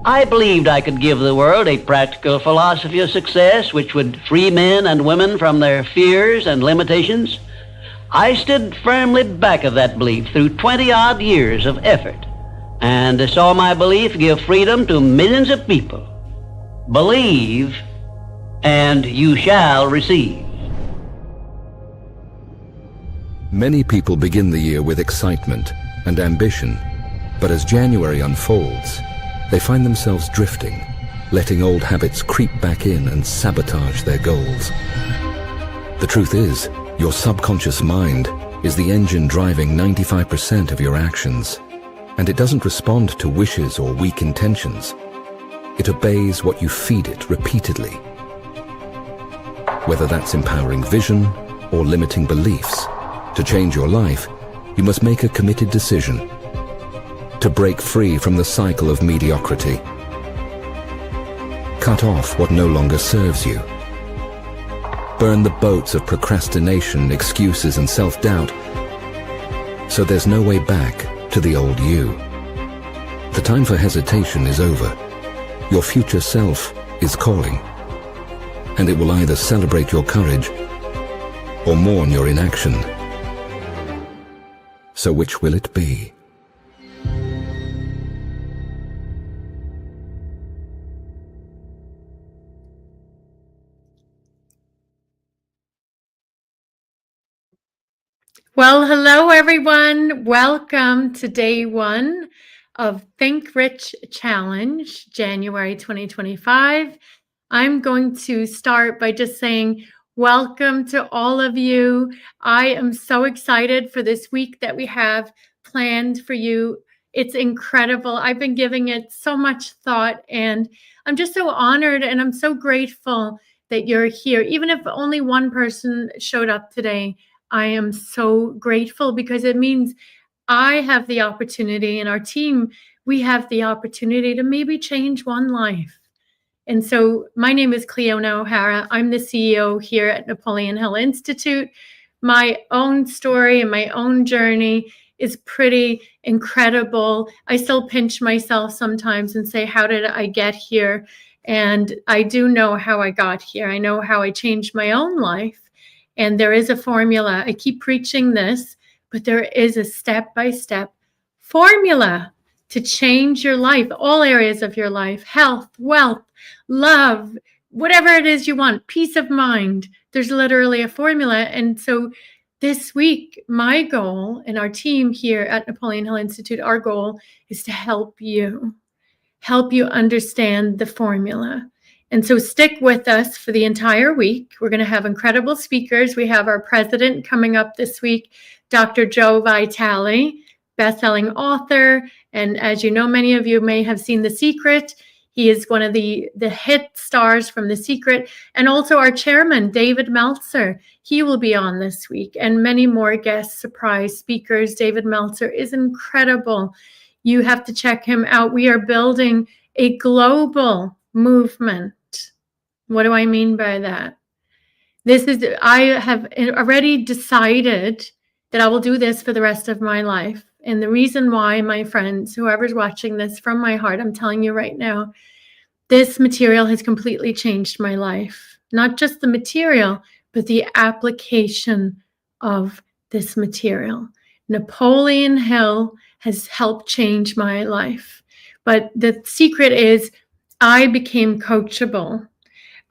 I believed I could give the world a practical philosophy of success which would free men and women from their fears and limitations. I stood firmly back of that belief through 20-odd years of effort, and saw my belief give freedom to millions of people. Believe, and you shall receive. Many people begin the year with excitement and ambition, but as January unfolds, they find themselves drifting, letting old habits creep back in and sabotage their goals. The truth is, your subconscious mind is the engine driving 95% of your actions, and it doesn't respond to wishes or weak intentions. It obeys what you feed it repeatedly. Whether that's empowering vision or limiting beliefs, to change your life, you must make a committed decision to break free from the cycle of mediocrity. Cut off what no longer serves you. Burn the boats of procrastination, excuses, and self-doubt, so there's no way back to the old you. The time for hesitation is over. Your future self is calling, and it will either celebrate your courage or mourn your inaction. So which will it be? Well, hello everyone. Welcome to day one of Think Rich Challenge, January 2025. I'm going to start by just saying welcome to all of you. I am so excited for this week that we have planned for you. It's incredible. I've been giving it so much thought, and I'm just so honored and I'm so grateful that you're here. Even if only one person showed up today, I am so grateful, because it means I have the opportunity, and our team, we have the opportunity to maybe change one life. And so my name is Cleona O'Hara. I'm the CEO here at Napoleon Hill Institute. My own story and my own journey is pretty incredible. I still pinch myself sometimes and say, how did I get here? And I do know how I got here. I know how I changed my own life. And there is a formula. I keep preaching this, but there is a step-by-step formula to change your life, all areas of your life: health, wealth, love, whatever it is you want, peace of mind. There's literally a formula. And so this week, my goal, and our team here at Napoleon Hill Institute, our goal is to help you understand the formula. And so stick with us for the entire week. We're going to have incredible speakers. We have our president coming up this week, Dr. Joe Vitale, best-selling author. And as you know, many of you may have seen The Secret. He is one of the hit stars from The Secret. And also our chairman, David Meltzer. He will be on this week, and many more guest surprise speakers. David Meltzer is incredible. You have to check him out. We are building a global movement. What do I mean by that? I have already decided that I will do this for the rest of my life. And the reason why, my friends, whoever's watching this, from my heart, I'm telling you right now, this material has completely changed my life. Not just the material, but the application of this material. Napoleon Hill has helped change my life. But the secret is, I became coachable.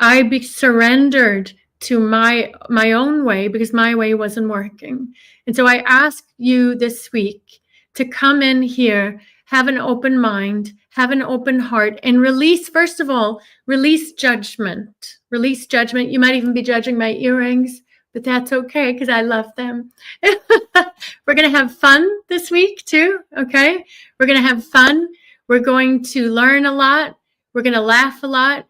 I surrendered to my own way, because my way wasn't working. And so I ask you this week to come in here, have an open mind, have an open heart, and release, first of all, release judgment. Release judgment. You might even be judging my earrings, but that's okay, because I love them. We're going to have fun this week too, okay? We're going to have fun. We're going to learn a lot. We're going to laugh a lot.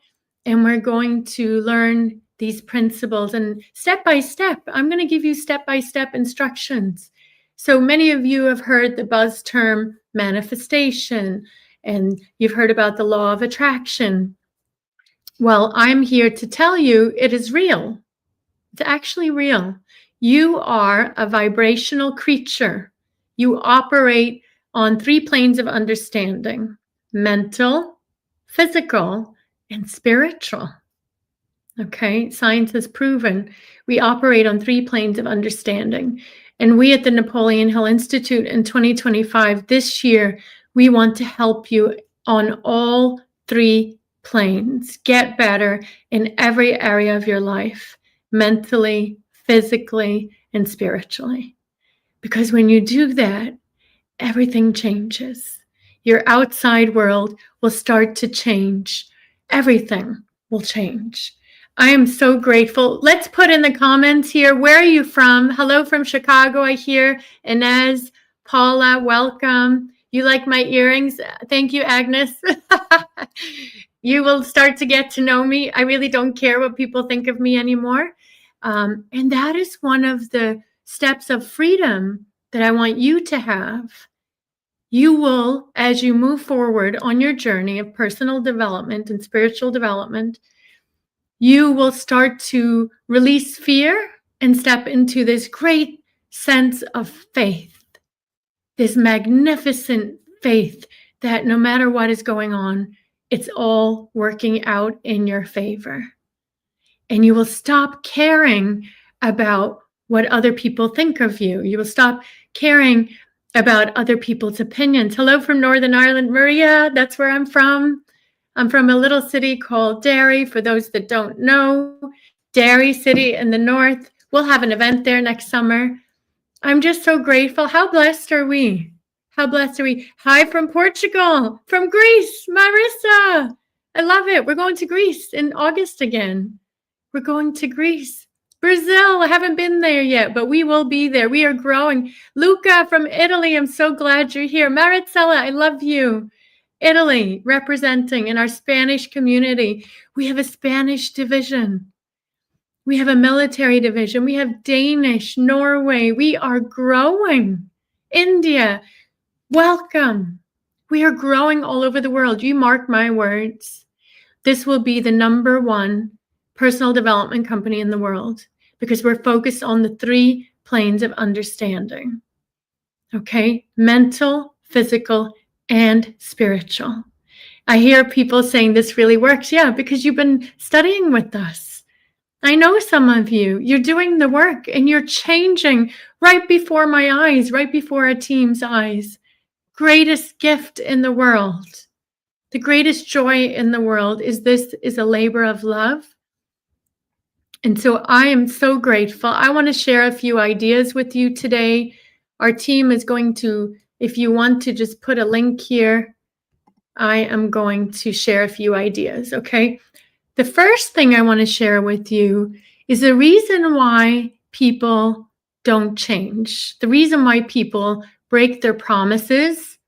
And we're going to learn these principles, and step by step, I'm going to give you step-by-step instructions. So many of you have heard the buzz term manifestation, and you've heard about the law of attraction. Well, I'm here to tell you it is real. It's actually real. You are a vibrational creature. You operate on 3 planes of understanding: mental, physical, and spiritual. Okay, science has proven we operate on 3 planes of understanding. And we at the Napoleon Hill Institute in 2025, this year, we want to help you on all 3 planes. Get better in every area of your life, mentally, physically, and spiritually. Because when you do that, everything changes. Your outside world will start to change. Everything will change. I am so grateful. Let's put in the comments here, where are you from? Hello from Chicago, I hear. Inez, Paula, welcome. You like my earrings? Thank you, Agnes. You will start to get to know me. I really don't care what people think of me anymore. And that is one of the steps of freedom that I want you to have. You will, as you move forward on your journey of personal development and spiritual development, you will start to release fear and step into this great sense of faith, this magnificent faith that no matter what is going on, it's all working out in your favor. And you will stop caring about what other people think of you. You will stop caring about other people's opinions. Hello from Northern Ireland, Maria. That's where I'm from. I'm from a little city called Derry. For those that don't know, Derry City in the north. We'll have an event there next summer. I'm just so grateful. How blessed are we? How blessed are we? Hi from Portugal, from Greece, Marissa. I love it. We're going to Greece in August again. We're going to Greece. Brazil, I haven't been there yet, but we will be there. We are growing. Luca from Italy, I'm so glad you're here. Marizella, I love you. Italy, representing in our Spanish community. We have a Spanish division. We have a military division. We have Danish, Norway. We are growing. India, welcome. We are growing all over the world. You mark my words. This will be the #1 personal development company in the world because we're focused on the 3 planes of understanding. Okay? Mental, physical, and spiritual. I hear people saying this really works. Yeah, because you've been studying with us. I know some of you, you're doing the work and you're changing right before my eyes, right before our team's eyes. Greatest gift in the world, the greatest joy in the world is this is a labor of love. And so I am so grateful. I want to share a few ideas with you today. Our team is going to, if you want to just put a link here, I am going to share a few ideas, okay? The first thing I want to share with you is the reason why people don't change, the reason why people break their promises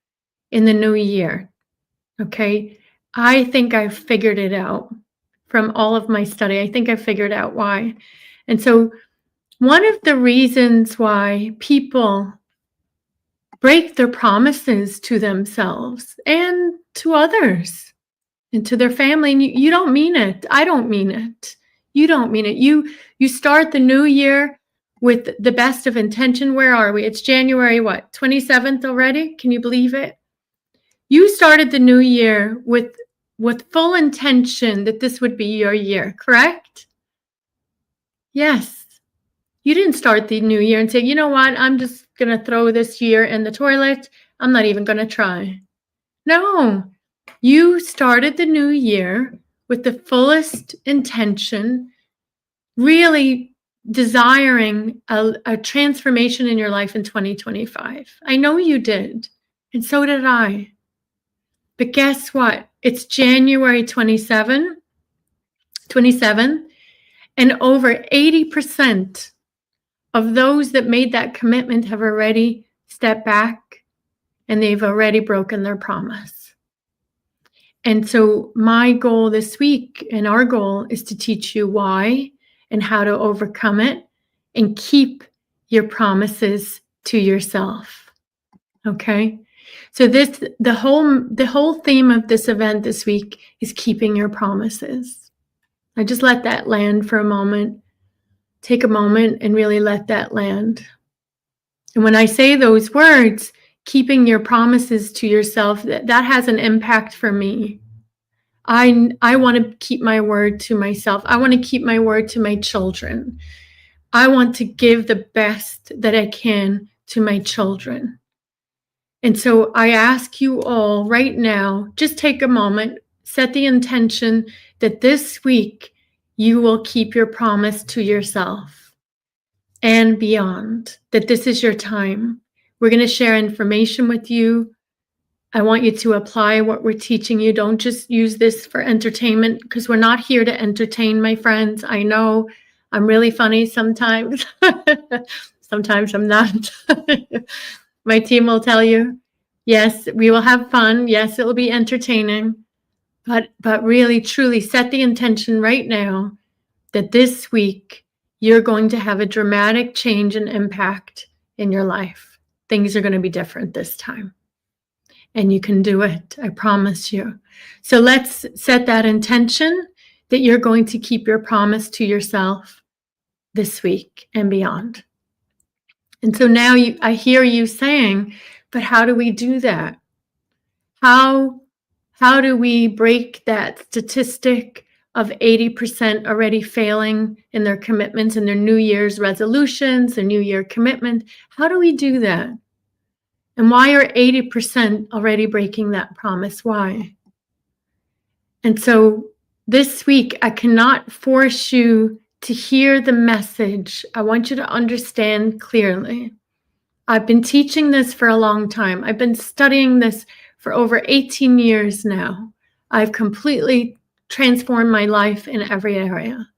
in the new year, okay? I think I've figured it out from all of my study. I think I figured out why. And so one of the reasons why people break their promises to themselves and to others and to their family, and you don't mean it. I don't mean it. You don't mean it. You start the new year with the best of intention. Where are we? It's January, what, 27th already? Can you believe it? You started the new year with full intention that this would be your year, correct? Yes. You didn't start the new year and say, you know what, I'm just going to throw this year in the toilet. I'm not even going to try. No. You started the new year with the fullest intention, really desiring a transformation in your life in 2025. I know you did, and so did I. But guess what? It's January 27th, and over 80% of those that made that commitment have already stepped back and they've already broken their promise. And so my goal this week and our goal is to teach you why and how to overcome it and keep your promises to yourself. Okay? So the whole theme of this event this week is keeping your promises. I just let that land for a moment. Take a moment and really let that land. And when I say those words, keeping your promises to yourself, that has an impact for me. I want to keep my word to myself. I want to keep my word to my children. I want to give the best that I can to my children. And so I ask you all right now, just take a moment, set the intention that this week you will keep your promise to yourself and beyond, that this is your time. We're going to share information with you. I want you to apply what we're teaching you. Don't just use this for entertainment, because we're not here to entertain, my friends. I know I'm really funny sometimes. Sometimes I'm not. My team will tell you, yes, we will have fun. Yes, it will be entertaining. But really, truly set the intention right now that this week you're going to have a dramatic change and impact in your life. Things are going to be different this time. And you can do it, I promise you. So let's set that intention that you're going to keep your promise to yourself this week and beyond. And so now I hear you saying, but how do we do that? How do we break that statistic of 80% already failing in their commitments and their New Year's resolutions, their New Year commitment? How do we do that? And why are 80% already breaking that promise? Why? And so this week, I cannot force you to hear the message. I want you to understand clearly. I've been teaching this for a long time. I've been studying this for over 18 years now. I've completely transformed my life in every area.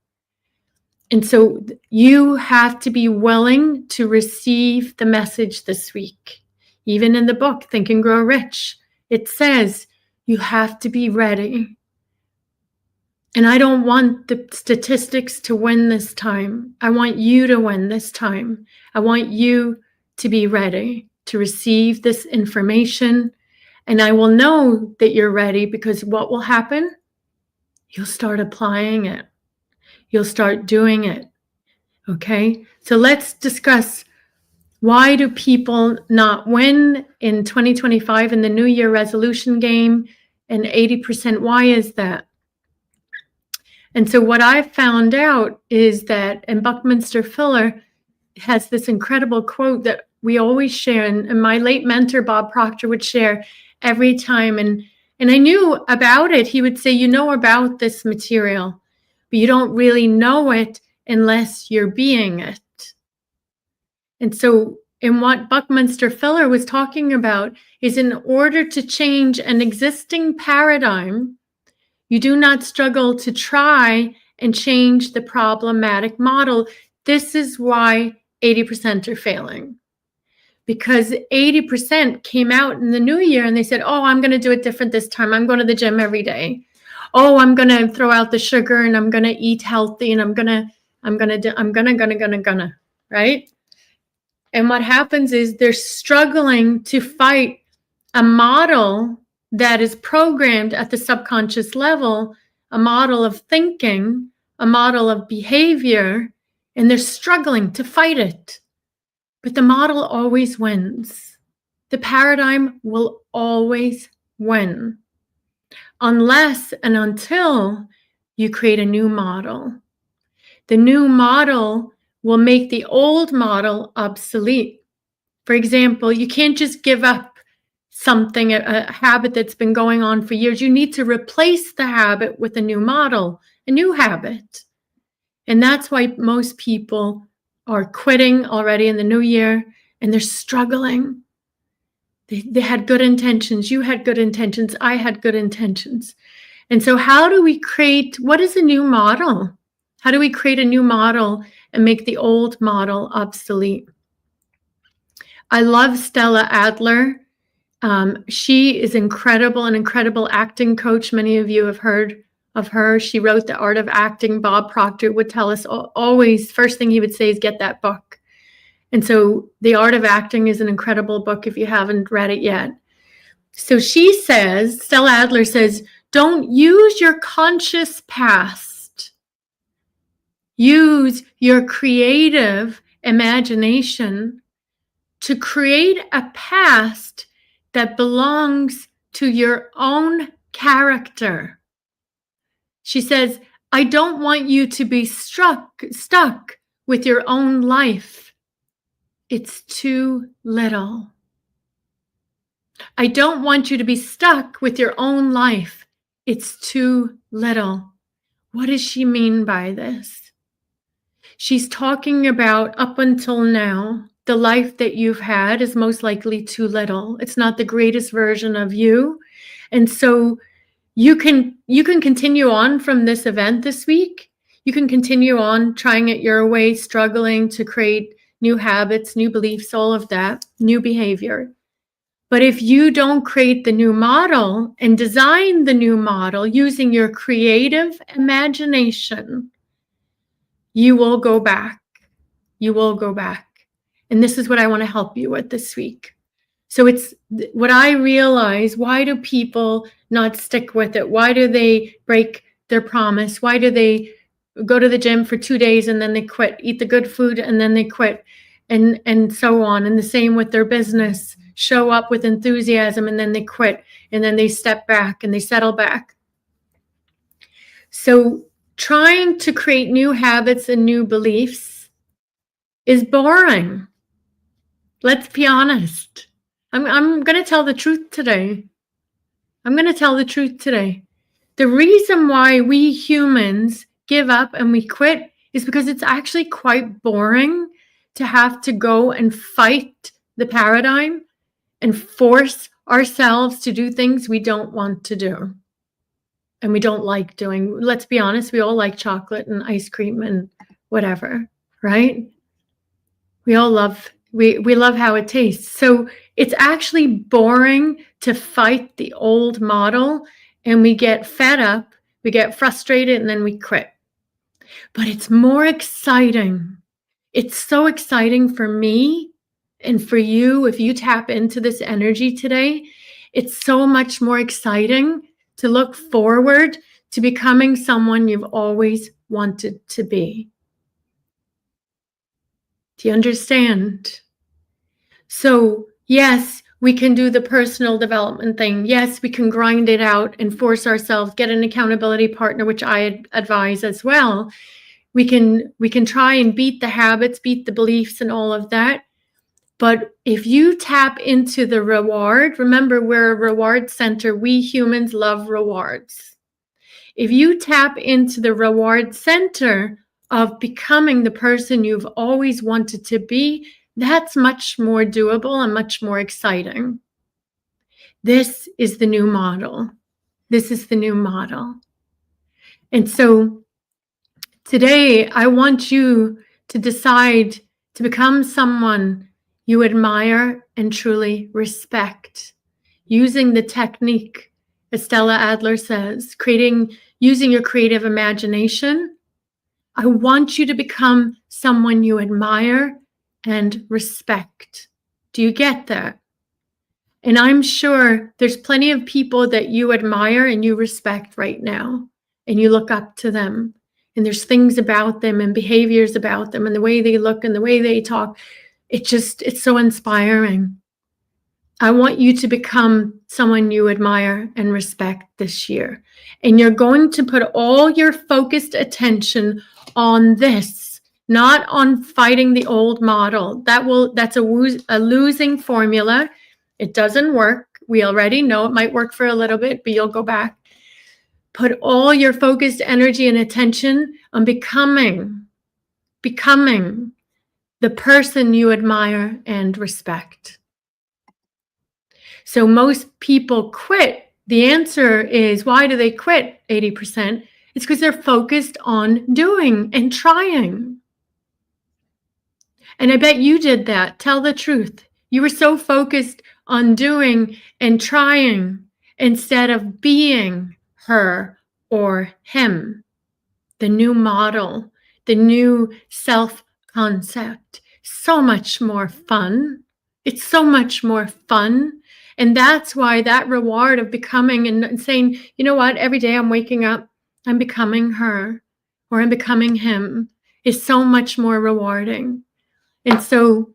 And so you have to be willing to receive the message this week. Even in the book, Think and Grow Rich, it says you have to be ready. And I don't want the statistics to win this time. I want you to win this time. I want you to be ready to receive this information. And I will know that you're ready, because what will happen? You'll start applying it. You'll start doing it. Okay? So let's discuss, why do people not win in 2025 in the New Year resolution game? And 80%, why is that? And so what I've found out is that, and Buckminster Fuller has this incredible quote that we always share, and my late mentor, Bob Proctor, would share every time. And I knew about it. He would say, you know about this material, but you don't really know it unless you're being it. And so, and what Buckminster Fuller was talking about is, in order to change an existing paradigm, you do not struggle to try and change the problematic model. This is why 80% are failing. Because 80% came out in the new year and they said, oh, I'm going to do it different this time. I'm going to the gym every day. Oh, I'm going to throw out the sugar and I'm going to eat healthy and I'm going to, right? And what happens is they're struggling to fight a model that is programmed at the subconscious level, a model of thinking, a model of behavior, and they're struggling to fight it. But the model always wins. The paradigm will always win, unless and until you create a new model. The new model will make the old model obsolete. For example, you can't just give up something, a habit that's been going on for years. You need to replace the habit with a new model, a new habit. And that's why most people are quitting already in the new year, and they're struggling. They had good intentions. You had good intentions. I had good intentions. And so how do we create, what is a new model? How do we create a new model and make the old model obsolete? I love Stella Adler. She is incredible, an incredible acting coach. Many of you have heard of her. She wrote The Art of Acting. Bob Proctor would tell us always, first thing he would say is get that book. And so The Art of Acting is an incredible book if you haven't read it yet. So she says, Stella Adler says, don't use your conscious past. Use your creative imagination to create a past that belongs to your own character. She says, I don't want you to be stuck with your own life. It's too little. I don't want you to be stuck with your own life. It's too little. What does she mean by this? She's talking about up until now, the life that you've had is most likely too little. It's not the greatest version of you. And so you can continue on from this event this week. You can continue on trying it your way, struggling to create new habits, new beliefs, all of that, new behavior. But if you don't create the new model and design the new model using your creative imagination, you will go back. You will go back. And this is what I want to help you with this week. So it's what I realize, why do people not stick with it? Why do they break their promise? Why do they go to the gym for 2 days and then they quit, eat the good food and then they quit, and so on? And the same with their business, show up with enthusiasm and then they quit, and then they step back and they settle back. So trying to create new habits and new beliefs is boring. Let's be honest. I'm going to tell the truth today. I'm going to tell the truth today. The reason why we humans give up and we quit is because it's actually quite boring to have to go and fight the paradigm and force ourselves to do things we don't want to do and we don't like doing. Let's be honest, we all like chocolate and ice cream and whatever, right? We all love, we love how it tastes. So it's actually boring to fight the old model, and we get fed up, we get frustrated, and then we quit. But it's more exciting. It's so exciting for me and for you. If you tap into this energy today, it's so much more exciting to look forward to becoming someone you've always wanted to be. Do you understand? So yes, we can do the personal development thing. Yes, we can grind it out and force ourselves, get an accountability partner, which I advise as well. We can try and beat the habits, beat the beliefs and all of that. But if you tap into the reward, remember, we're a reward center. We humans love rewards. If you tap into the reward center of becoming the person you've always wanted to be, that's much more doable and much more exciting. This is the new model. This is the new model. And so today, I want you to decide to become someone you admire and truly respect, using the technique, as Stella Adler says, using your creative imagination. I want you to become someone you admire and respect. Do you get that? And I'm sure there's plenty of people that you admire and you respect right now, and you look up to them, and there's things about them and behaviors about them and the way they look and the way they talk. It's so inspiring. I want you to become someone you admire and respect this year. And you're going to put all your focused attention on this, not on fighting the old model. That's a losing formula. It doesn't work. We already know it might work for a little bit, but you'll go back. Put all your focused energy and attention on becoming the person you admire and respect. So most people quit. The answer is, why do they quit 80%? It's because they're focused on doing and trying. And I bet you did that. Tell the truth. You were so focused on doing and trying instead of being her or him. The new model, the new self-concept. So much more fun. It's so much more fun. And that's why that reward of becoming and saying, you know what, every day I'm waking up, I'm becoming her or I'm becoming him, is so much more rewarding. And so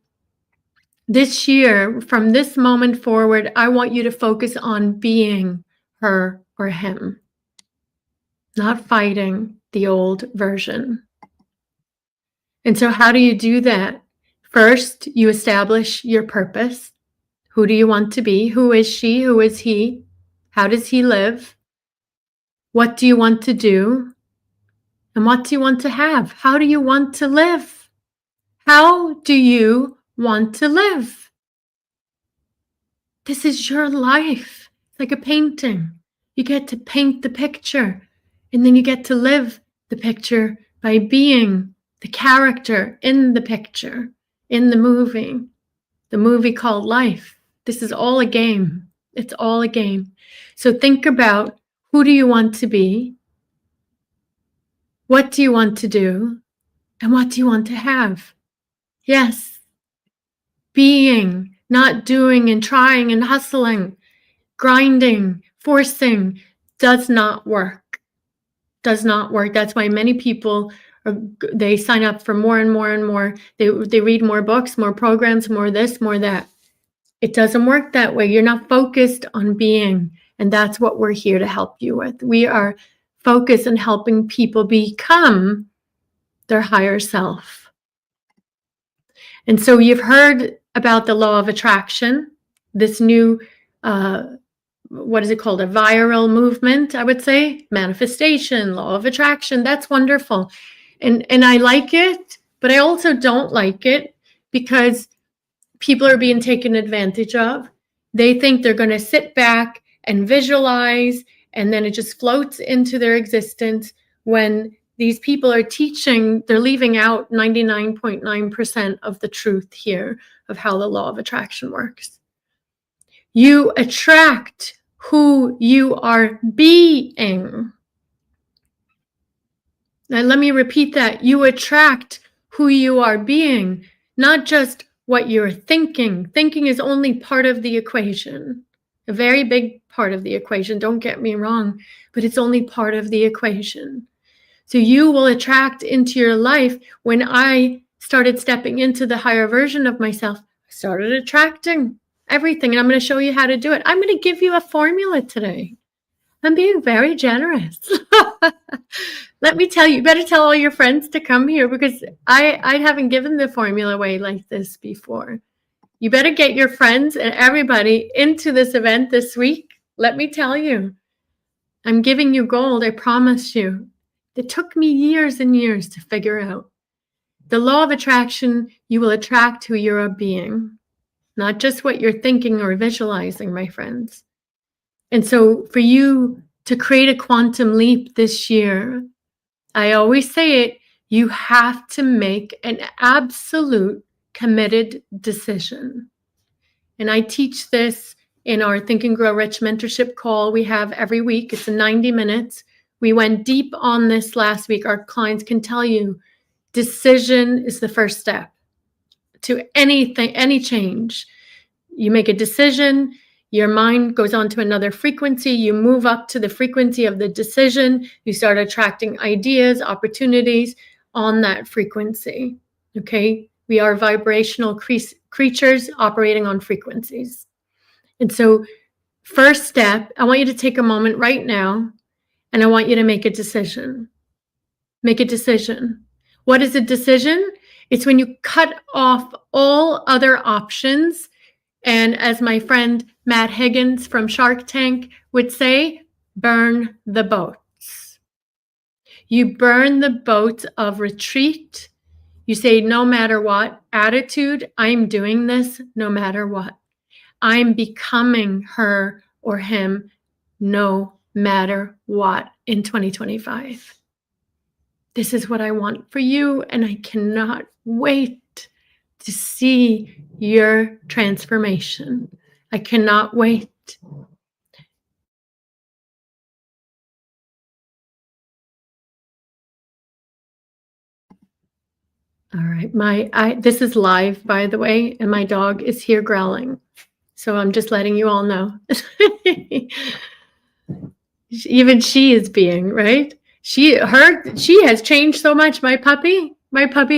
this year, from this moment forward, I want you to focus on being her or him. not fighting the old version. And so how do you do that? First, you establish your purpose. Who do you want to be? Who is she? Who is he? How does he live? What do you want to do? And what do you want to have? How do you want to live? How do you want to live? This is your life. It's like a painting. You get to paint the picture, and then you get to live the picture by being the character in the picture, in the movie called life. This is all a game. It's all a game. So think about, who do you want to be? What do you want to do? And what do you want to have? Yes. Being, not doing and trying and hustling, grinding, forcing does not work. Does not work. That's why many people they sign up for more and more and more. They read more books, more programs, more this, more that. It doesn't work that way. You're not focused on being, and that's what we're here to help you with. We are focused on helping people become their higher self. And so you've heard about the law of attraction, this new, what is it called? A viral movement, I would say. Manifestation, law of attraction. That's wonderful. And I like it, but I also don't like it because people are being taken advantage of. They think they're going to sit back and visualize, and then it just floats into their existence. When these people are teaching, they're leaving out 99.9% of the truth here of how the law of attraction works. You attract who you are being. Now, let me repeat that. You attract who you are being, not just what you're thinking. Thinking is only part of the equation, a very big part of the equation. Don't get me wrong, but it's only part of the equation. So you will attract into your life. When I started stepping into the higher version of myself, I started attracting everything. And I'm going to show you how to do it. I'm going to give you a formula today. I'm being very generous. Let me tell you, better tell all your friends to come here, because I haven't given the formula away like this before. You better get your friends and everybody into this event this week. Let me tell you, I'm giving you gold. I promise you. It took me years and years to figure out. The law of attraction, you will attract who you're being, not just what you're thinking or visualizing, my friends. And so for you to create a quantum leap this year, I always say it, you have to make an absolute committed decision. And I teach this in our Think and Grow Rich mentorship call we have every week. It's 90 minutes. We went deep on this last week. Our clients can tell you, decision is the first step to anything, any change. You make a decision, your mind goes on to another frequency, you move up to the frequency of the decision, you start attracting ideas, opportunities on that frequency, okay? We are vibrational creatures operating on frequencies. And so first step, I want you to take a moment right now, and I want you to make a decision. Make a decision. What is a decision? It's when you cut off all other options. And as my friend Matt Higgins from Shark Tank would say, burn the boats. You burn the boats of retreat. You say, no matter what attitude, I'm doing this no matter what. I'm becoming her or him no matter what in 2025. This is what I want for you, and I cannot wait to see your transformation. I cannot wait. All right, this is live, by the way, and my dog is here growling. So I'm just letting you all know. Even she is being, right? She has changed so much. My puppy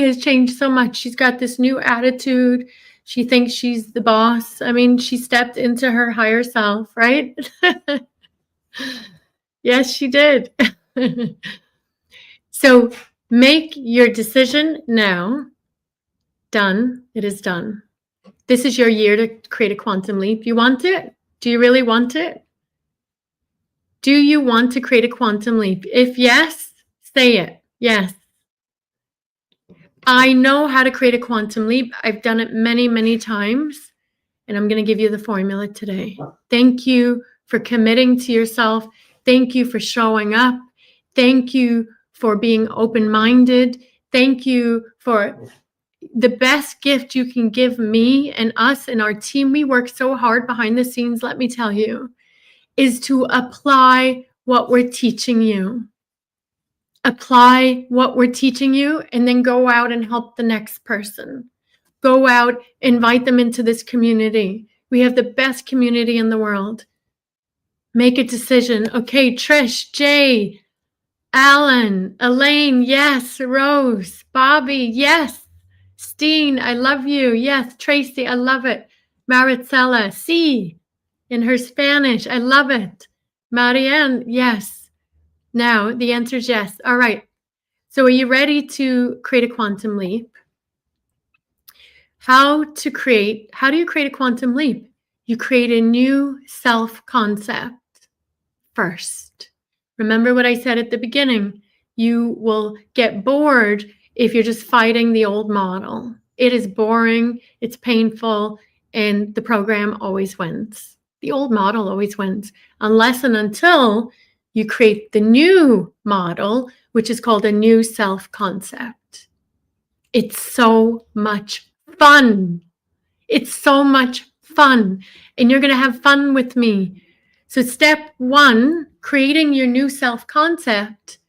has changed so much. She's got this new attitude. She thinks she's the boss. I mean, she stepped into her higher self, right? Yes, she did. So make your decision now. Done. It is done. This is your year to create a quantum leap. You want it? Do you really want it? Do you want to create a quantum leap? If yes, say it. Yes. I know how to create a quantum leap. I've done it many, many times, and I'm going to give you the formula today. Thank you for committing to yourself. Thank you for showing up. Thank you for being open-minded. Thank you for the best gift you can give me and us and our team. We work so hard behind the scenes, let me tell you, is to apply what we're teaching you. Apply what we're teaching you and then go out and help the next person. Go out, invite them into this community. We have the best community in the world. Make a decision. Okay, Trish, Jay, Alan, Elaine, yes. Rose, Bobby, yes. Steen, I love you. Yes. Tracy, I love it. Maricela, C in her Spanish. I love it. Marianne, yes. Now, the answer is yes. All right. So are you ready to create a quantum leap? How do you create a quantum leap? You create a new self-concept first. Remember what I said at the beginning. You will get bored if you're just fighting the old model. It is boring, it's painful, and the program always wins. The old model always wins, unless and until you create the new model, which is called a new self-concept. It's so much fun. It's so much fun. And you're going to have fun with me. So step 1, creating your new self-concept,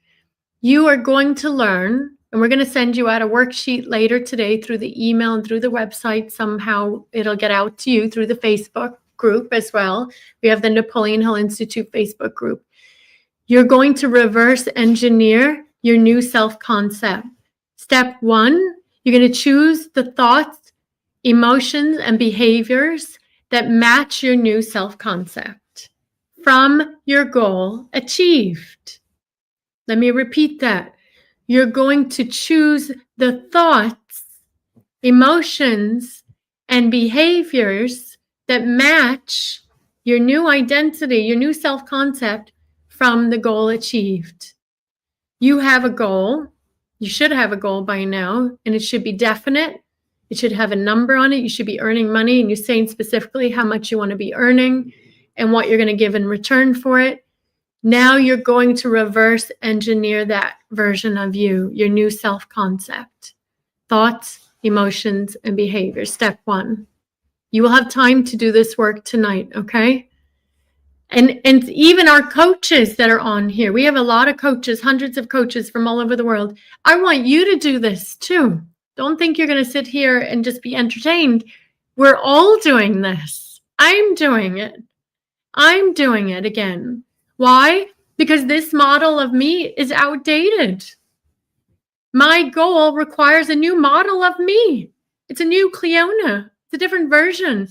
you are going to learn, and we're going to send you out a worksheet later today through the email and through the website. Somehow it'll get out to you through the Facebook group as well. We have the Napoleon Hill Institute Facebook group. You're going to reverse engineer your new self-concept. Step 1, you're going to choose the thoughts, emotions, and behaviors that match your new self-concept from your goal achieved. Let me repeat that. You're going to choose the thoughts, emotions, and behaviors that match your new identity, your new self-concept from the goal achieved. You have a goal. You should have a goal by now, and it should be definite. It should have a number on it. You should be earning money, and you're saying specifically how much you want to be earning and what you're going to give in return for it. Now you're going to reverse engineer that version of you, your new self-concept. Thoughts, emotions, and behaviors. Step 1. You will have time to do this work tonight, okay? And even our coaches that are on here, we have a lot of coaches, hundreds of coaches from all over the world. I want you to do this too. Don't think you're going to sit here and just be entertained. We're all doing this. I'm doing it. I'm doing it again. Why? Because this model of me is outdated. My goal requires a new model of me. It's a new Cleona. It's a different version.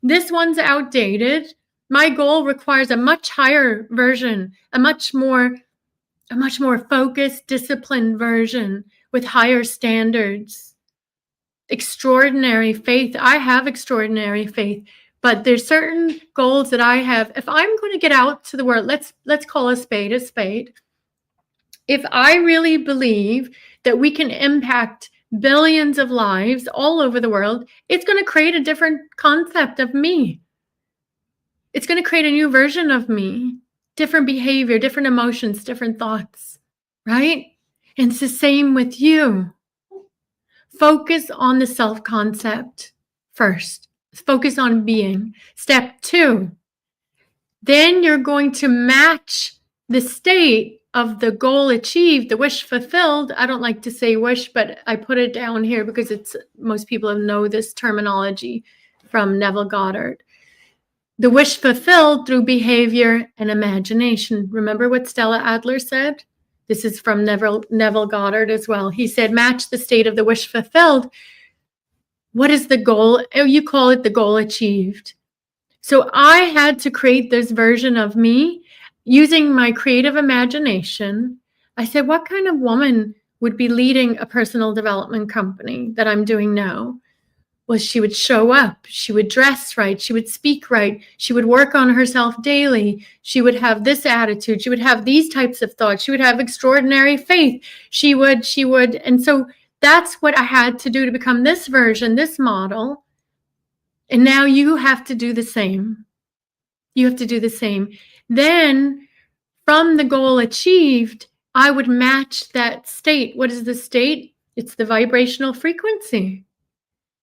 This one's outdated. My goal requires a much higher version, a much more focused, disciplined version with higher standards. Extraordinary faith. I have extraordinary faith, but there's certain goals that I have. If I'm going to get out to the world, let's call a spade a spade. If I really believe that we can impact billions of lives all over the world, it's going to create a different concept of me. It's going to create a new version of me, different behavior, different emotions, different thoughts, right? And it's the same with you. Focus on the self-concept first. Focus on being. Step 2, then you're going to match the state of the goal achieved, the wish fulfilled. I don't like to say wish, but I put it down here because most people know this terminology from Neville Goddard. The wish fulfilled through behavior and imagination. Remember what Stella Adler said? This is from Neville Goddard as well. He said, match the state of the wish fulfilled. What is the goal? You call it the goal achieved. So I had to create this version of me. using my creative imagination, I said, what kind of woman would be leading a personal development company that I'm doing now? Well, she would show up, she would dress right, she would speak right, she would work on herself daily, she would have this attitude, she would have these types of thoughts, she would have extraordinary faith, she would, and so that's what I had to do to become this version, this model. And now you have to do the same. You have to do the same. Then from the goal achieved, I would match that state. What is the state? It's the vibrational frequency.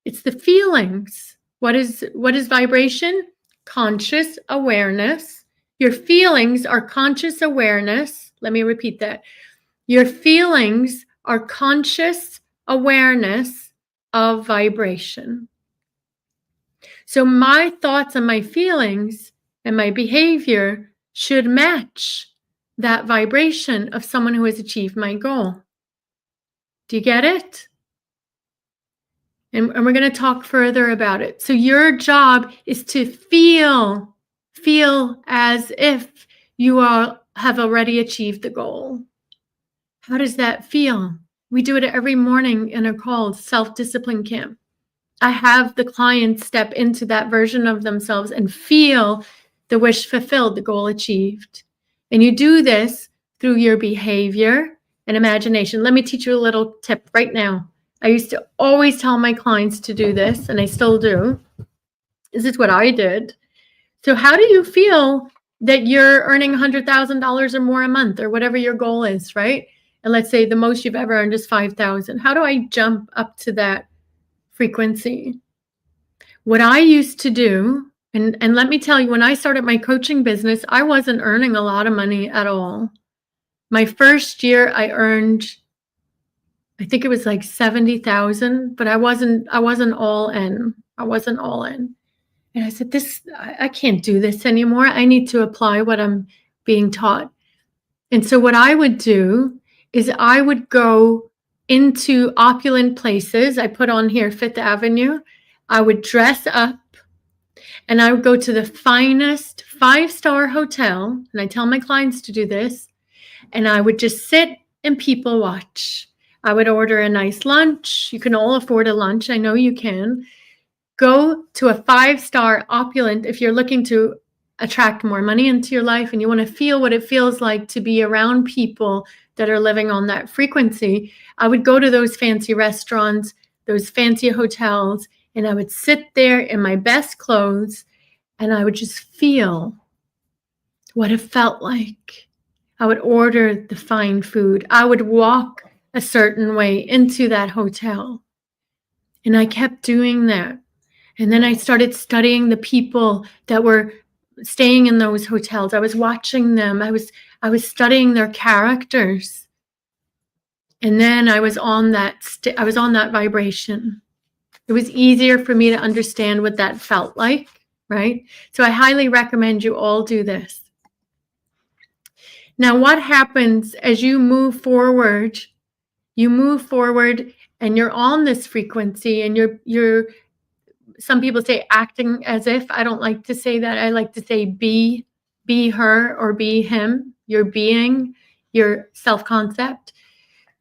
It's the feelings. What is vibration? Conscious awareness. Your feelings are conscious awareness. Let me repeat that. Your feelings are conscious awareness of vibration. So my thoughts and my feelings and my behavior should match that vibration of someone who has achieved my goal. Do you get it? And we're going to talk further about it. So your job is to feel as if you have already achieved the goal. How does that feel? We do it every morning in a called self-discipline camp. I have the clients step into that version of themselves and feel the wish fulfilled, the goal achieved. And you do this through your behavior and imagination. Let me teach you a little tip right now. I used to always tell my clients to do this, and I still do. This is what I did. So how do you feel that you're earning $100,000 or more a month, or whatever your goal is, right? And let's say the most you've ever earned is $5,000. How do I jump up to that frequency? What I used to do, and let me tell you, when I started my coaching business, I wasn't earning a lot of money at all. My first year I earned, I think it was like 70,000, but I wasn't all in. I wasn't all in. And I said, I can't do this anymore. I need to apply what I'm being taught. And so what I would do is I would go into opulent places. I put on here Fifth Avenue. I would dress up and I would go to the finest 5-star hotel. And I tell my clients to do this. And I would just sit and people watch. I would order a nice lunch. You can all afford a lunch. I know you can. Go to a 5-star opulent if you're looking to attract more money into your life and you want to feel what it feels like to be around people that are living on that frequency. I would go to those fancy restaurants, those fancy hotels, and I would sit there in my best clothes and I would just feel what it felt like. I would order the fine food. I would walk a certain way into that hotel. And I kept doing that. And then I started studying the people that were staying in those hotels. I was watching them. I was studying their characters. And then I was on that vibration. It was easier for me to understand what that felt like, right? So I highly recommend you all do this. Now, what happens as you move forward? You move forward and you're on this frequency and you're some people say acting as if. I don't like to say that. I like to say be her or be him. Your being, your self-concept.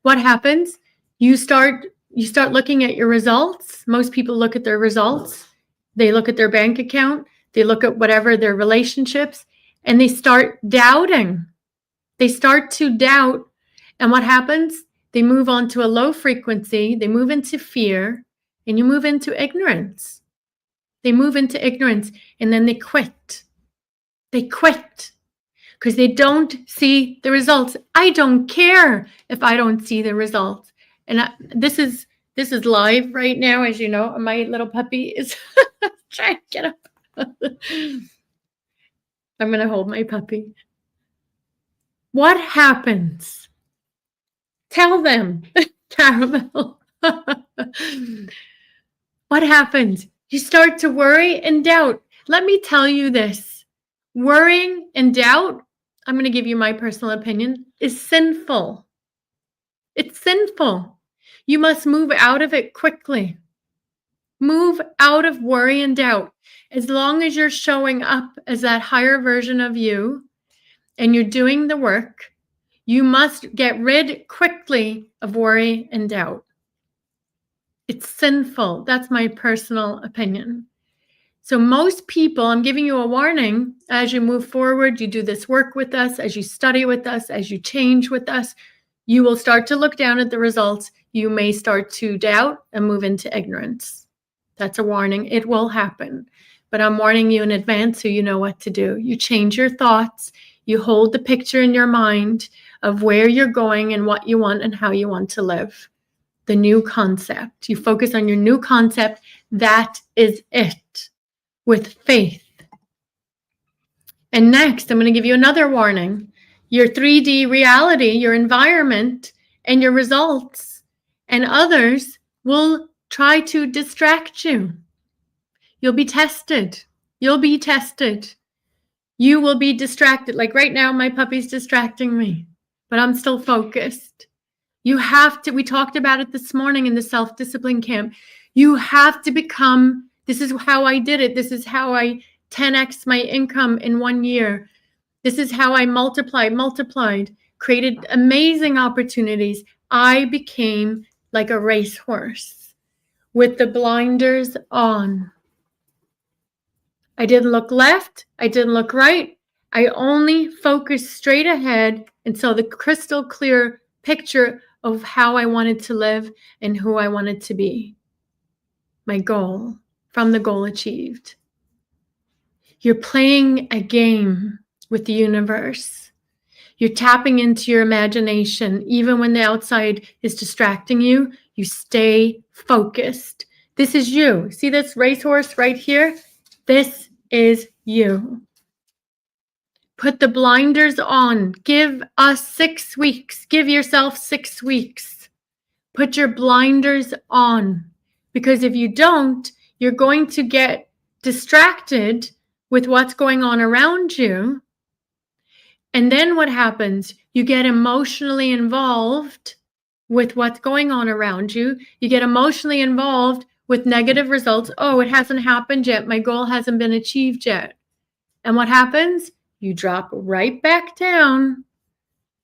What happens? You start looking at your results. Most people look at their results. They look at their bank account. They look at whatever their relationships, and they start doubting. They start to doubt. And what happens? They move on to a low frequency. They move into fear, and you move into ignorance. They move into ignorance, and then they quit. They quit because they don't see the results. I don't care if I don't see the results. And this is live right now, as you know. My little puppy is trying to get up. I'm going to hold my puppy. What happens? Tell them, Caramel. What happens? You start to worry and doubt. Let me tell you this. Worrying and doubt, I'm going to give you my personal opinion, is sinful. It's sinful. You must move out of it quickly. Move out of worry and doubt. As long as you're showing up as that higher version of you, and you're doing the work, you must get rid quickly of worry and doubt. It's sinful. That's my personal opinion. So most people, I'm giving you a warning, as you move forward, you do this work with us, as you study with us, as you change with us, you will start to look down at the results. You may start to doubt and move into ignorance. That's a warning. It will happen. But I'm warning you in advance so you know what to do. You change your thoughts. You hold the picture in your mind of where you're going and what you want and how you want to live. The new concept. You focus on your new concept. That is it. With faith. And next, I'm going to give you another warning. Your 3D reality, your environment, and your results, and others will try to distract you. You'll be tested. You'll be tested. You will be distracted. Like right now, my puppy's distracting me, but I'm still focused. You have to, we talked about it this morning in the self-discipline camp. You have to become, this is how I did it. This is how I 10x my income in 1 year. This is how I multiplied, created amazing opportunities. I became like a racehorse with the blinders on. I didn't look left. I didn't look right. I only focused straight ahead and saw the crystal clear picture of how I wanted to live and who I wanted to be. My goal, from the goal achieved. You're playing a game with the universe. You're tapping into your imagination. Even when the outside is distracting you, you stay focused. This is you. See this racehorse right here? This is you. Put the blinders on. Give us 6 weeks. Give yourself 6 weeks. Put your blinders on. Because if you don't, you're going to get distracted with what's going on around you. And then what happens? You get emotionally involved with what's going on around you. You get emotionally involved with negative results. Oh, it hasn't happened yet. My goal hasn't been achieved yet. And what happens? You drop right back down.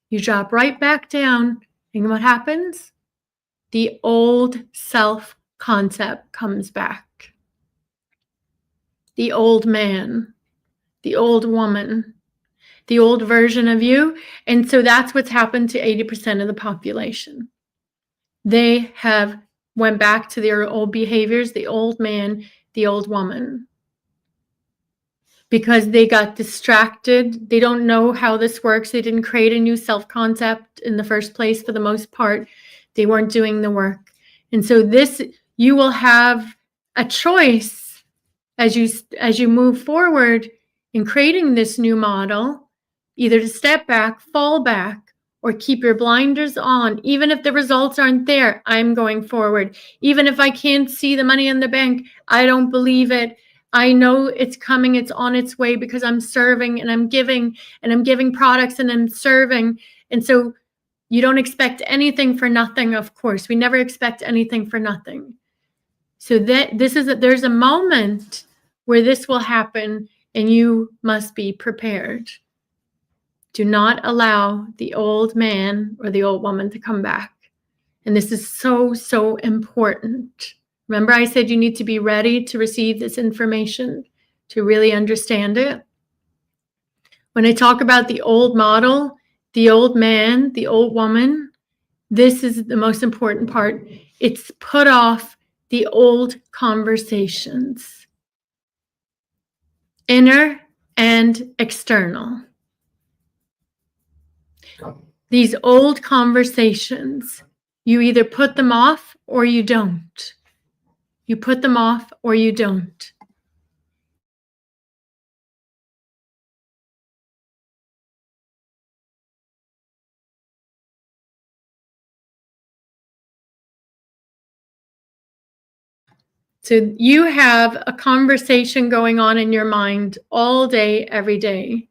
You drop right back down. And what happens? The old self-concept comes back. The old man, the old woman, the old version of you. And so that's what's happened to 80% of the population. They have went back to their old behaviors, the old man, the old woman. Because they got distracted. They don't know how this works. They didn't create a new self-concept in the first place for the most part. They weren't doing the work. And so this, you will have a choice as you move forward in creating this new model, either to step back, fall back, or keep your blinders on. Even if the results aren't there, I'm going forward. Even if I can't see the money in the bank, I don't believe it. I know it's coming, it's on its way because I'm serving and I'm giving products and I'm serving. And so you don't expect anything for nothing, of course. We never expect anything for nothing. So there's a moment where this will happen and you must be prepared. Do not allow the old man or the old woman to come back. And this is so, so important. Remember I said you need to be ready to receive this information, to really understand it. When I talk about the old model, the old man, the old woman, this is the most important part. It's put off the old conversations, inner and external. These old conversations, you either put them off or you don't. You put them off or you don't. So you have a conversation going on in your mind all day, every day.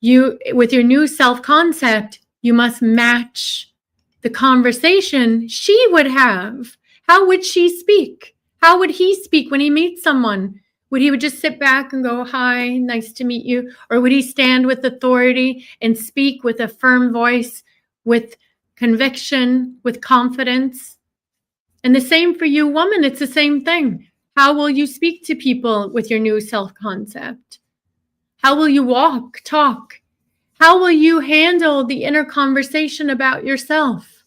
You, with your new self-concept, you must match the conversation she would have. How would she speak? How would he speak when he meets someone? Would he just sit back and go, hi, nice to meet you? Or would he stand with authority and speak with a firm voice, with conviction, with confidence? And the same for you, woman, it's the same thing. How will you speak to people with your new self-concept? How will you walk, talk? How will you handle the inner conversation about yourself?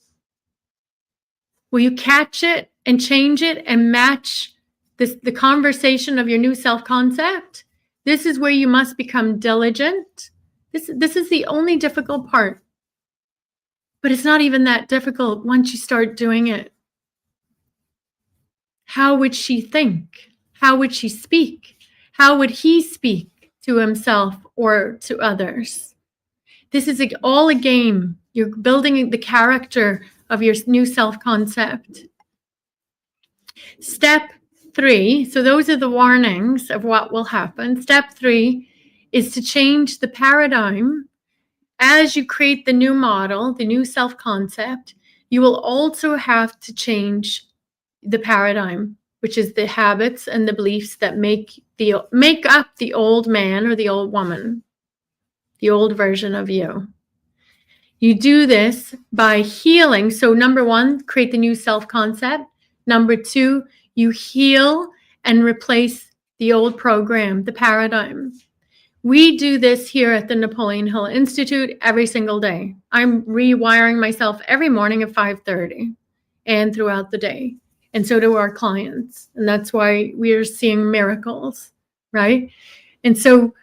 Will you catch it and change it and match the conversation of your new self-concept? This is where you must become diligent. This is the only difficult part. But it's not even that difficult once you start doing it. How would she think? How would she speak? How would he speak to himself or to others? This is all a game. You're building the character of your new self-concept. Step 3, so those are the warnings of what will happen. Step 3 is to change the paradigm. As you create the new model, the new self-concept, you will also have to change the paradigm, which is the habits and the beliefs that make up the old man or the old woman, the old version of you. You do this by healing. So number 1, create the new self-concept. Number 2, you heal and replace the old program, the paradigm. We do this here at the Napoleon Hill Institute every single day. I'm rewiring myself every morning at 5:30 and throughout the day. And so do our clients. And that's why we are seeing miracles, right? And so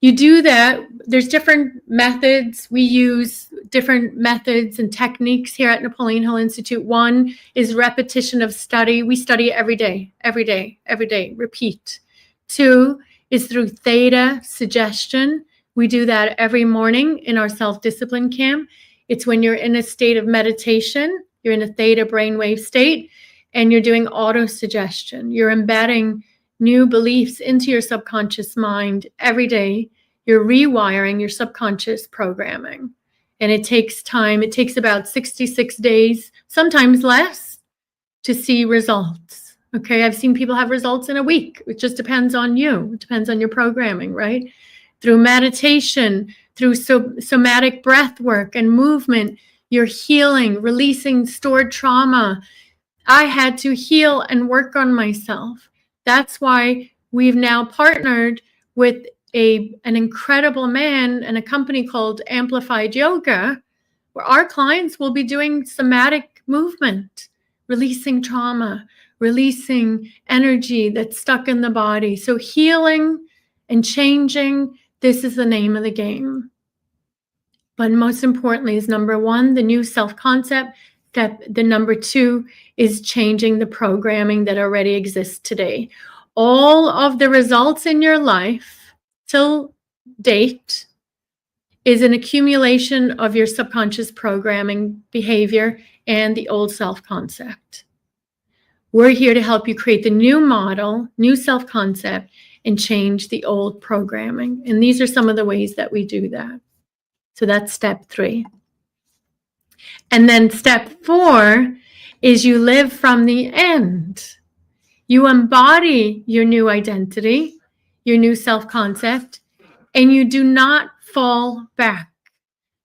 you do that. There's different methods. We use different methods and techniques here at Napoleon Hill Institute. 1 is repetition of study. We study every day, every day, every day, repeat. 2 is through theta suggestion. We do that every morning in our self-discipline camp. It's when you're in a state of meditation, you're in a theta brainwave state, and you're doing auto-suggestion. You're embedding new beliefs into your subconscious mind every day. You're rewiring your subconscious programming. And it takes time. It takes about 66 days, sometimes less, to see results. Okay, I've seen people have results in a week. It just depends on you. It depends on your programming, right? Through meditation, through somatic breath work and movement, you're healing, releasing stored trauma. I had to heal and work on myself. That's why we've now partnered with an incredible man and a company called Amplified Yoga, where our clients will be doing somatic movement, releasing trauma, releasing energy that's stuck in the body. So healing and changing, this is the name of the game. But most importantly is number 1, the new self-concept. The number 2 is changing the programming that already exists today. All of the results in your life till date is an accumulation of your subconscious programming behavior and the old self-concept. We're here to help you create the new model, new self-concept, and change the old programming. And these are some of the ways that we do that. So that's step 3. And then step 4 is you live from the end. You embody your new identity, your new self-concept, and you do not fall back.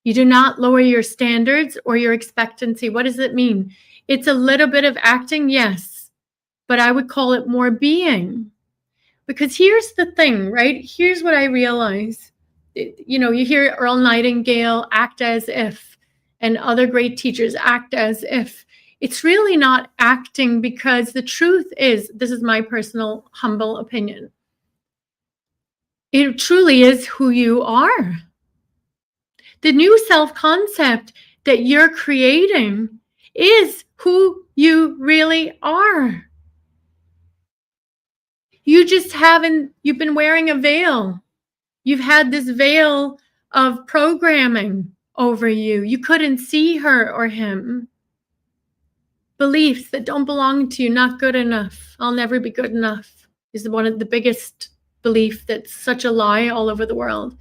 You do not lower your standards or your expectancy. What does it mean? It's a little bit of acting, yes, but I would call it more being. Because here's the thing, right? Here's what I realize. You know, you hear Earl Nightingale, act as if, and other great teachers act as if. It's really not acting, because the truth is, this is my personal humble opinion, it truly is who you are. The new self-concept that you're creating is who you really are. You just you've been wearing a veil. You've had this veil of programming over you. You couldn't see her or him. Beliefs that don't belong to you, not good enough. I'll never be good enough is one of the biggest beliefs that's such a lie all over the world.